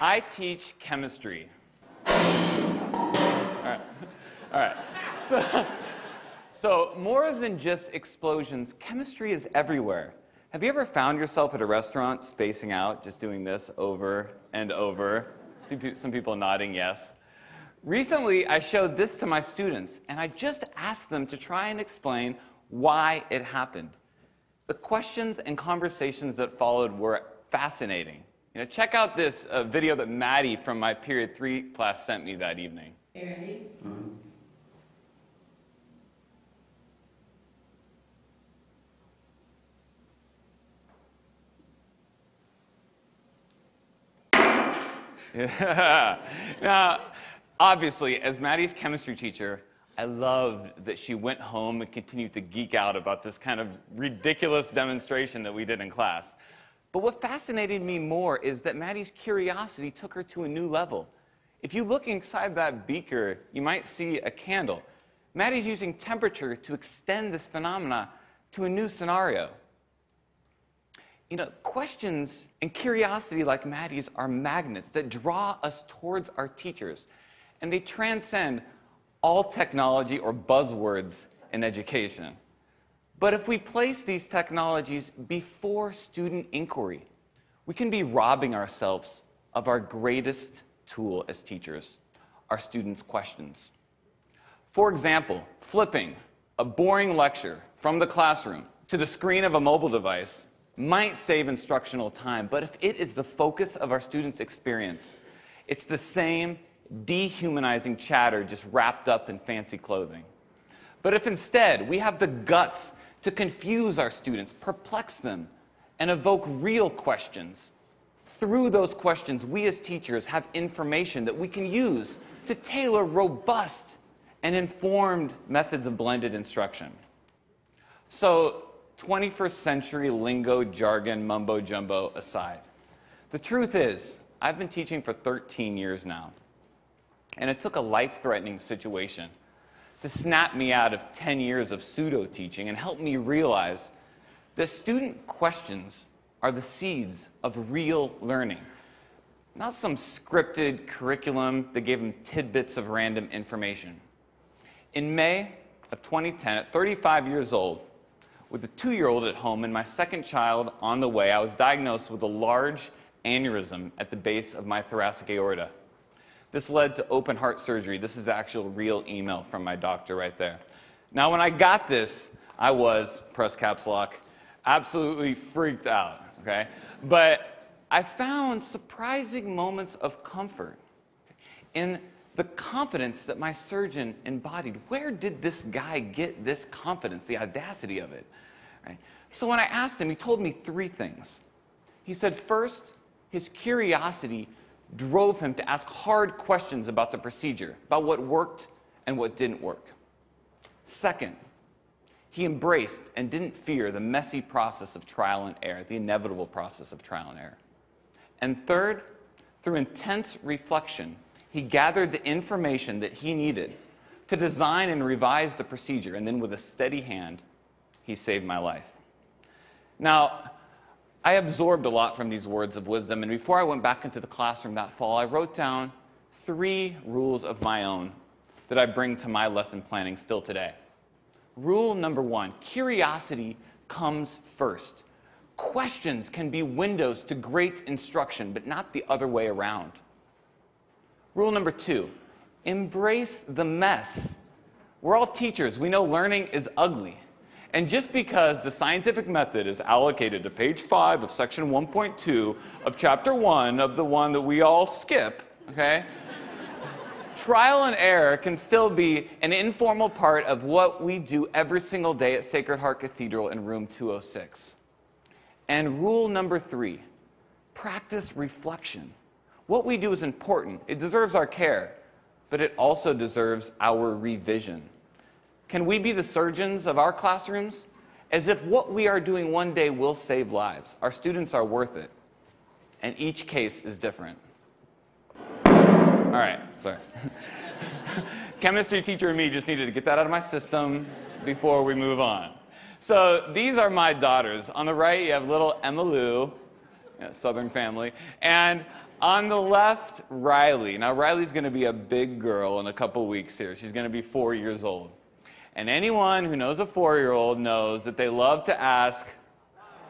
I teach chemistry. All right. So more than just explosions, chemistry is everywhere. Have you ever found yourself at a restaurant spacing out, just doing this over and over? Some people nodding yes. Recently, I showed this to my students, and I just asked them to try and explain why it happened. The questions and conversations that followed were fascinating. Check out this video that Maddie from my Period 3 class sent me that evening. You ready? Mm-hmm. Yeah. Now, obviously, as Maddie's chemistry teacher, I loved that she went home and continued to geek out about this kind of ridiculous demonstration that we did in class. But what fascinated me more is that Maddie's curiosity took her to a new level. If you look inside that beaker, you might see a candle. Maddie's using temperature to extend this phenomena to a new scenario. Questions and curiosity like Maddie's are magnets that draw us towards our teachers, and they transcend all technology or buzzwords in education. But if we place these technologies before student inquiry, we can be robbing ourselves of our greatest tool as teachers, our students' questions. For example, flipping a boring lecture from the classroom to the screen of a mobile device might save instructional time, but if it is the focus of our students' experience, it's the same dehumanizing chatter just wrapped up in fancy clothing. But if instead we have the guts to confuse our students, perplex them, and evoke real questions, through those questions, we as teachers have information that we can use to tailor robust and informed methods of blended instruction. So, 21st century lingo, jargon, mumbo-jumbo aside, the truth is, I've been teaching for 13 years now, and it took a life-threatening situation to snap me out of 10 years of pseudo-teaching and help me realize that student questions are the seeds of real learning, not some scripted curriculum that gave them tidbits of random information. In May of 2010, at 35 years old, with a 2-year-old at home and my second child on the way, I was diagnosed with a large aneurysm at the base of my thoracic aorta. This led to open heart surgery. This is the actual real email from my doctor right there. Now, when I got this, I was, press caps lock, absolutely freaked out, okay? But I found surprising moments of comfort in the confidence that my surgeon embodied. Where did this guy get this confidence, the audacity of it? Right? So when I asked him, he told me 3 things. He said, first, his curiosity drove him to ask hard questions about the procedure, about what worked and what didn't work. Second, he embraced and didn't fear the messy process of trial and error, the inevitable process of trial and error. And third, through intense reflection, he gathered the information that he needed to design and revise the procedure, and then with a steady hand, he saved my life. Now, I absorbed a lot from these words of wisdom, and before I went back into the classroom that fall, I wrote down 3 rules of my own that I bring to my lesson planning still today. Rule number 1, curiosity comes first. Questions can be windows to great instruction, but not the other way around. Rule number 2, embrace the mess. We're all teachers. We know learning is ugly. And just because the scientific method is allocated to page 5 of section 1.2 of chapter 1 of the one that we all skip, okay? Trial and error can still be an informal part of what we do every single day at Sacred Heart Cathedral in room 206. And rule number 3, practice reflection. What we do is important. It deserves our care, but it also deserves our revision. Can we be the surgeons of our classrooms? As if what we are doing one day will save lives. Our students are worth it. And each case is different. All right, sorry. Chemistry teacher and me just needed to get that out of my system before we move on. So these are my daughters. On the right, you have little Emma Lou, Southern family. And On the left, Riley. Now, Riley's going to be a big girl in a couple weeks here. She's going to be 4 years old. And anyone who knows a 4-year-old knows that they love to ask,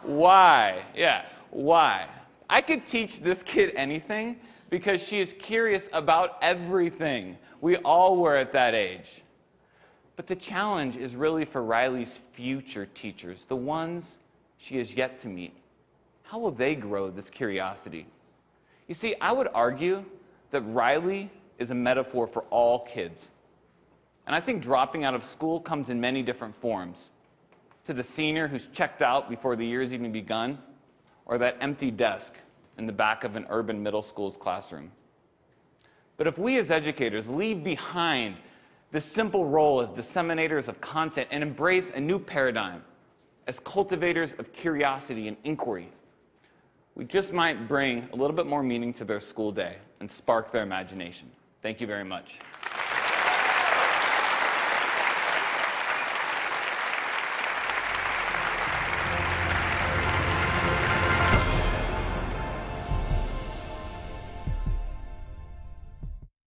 why? Yeah, why? I could teach this kid anything because she is curious about everything. We all were at that age. But the challenge is really for Riley's future teachers, the ones she has yet to meet. How will they grow this curiosity? You see, I would argue that Riley is a metaphor for all kids. And I think dropping out of school comes in many different forms. To the senior who's checked out before the year's even begun, or that empty desk in the back of an urban middle school's classroom. But if we as educators leave behind this simple role as disseminators of content and embrace a new paradigm as cultivators of curiosity and inquiry, we just might bring a little bit more meaning to their school day and spark their imagination. Thank you very much.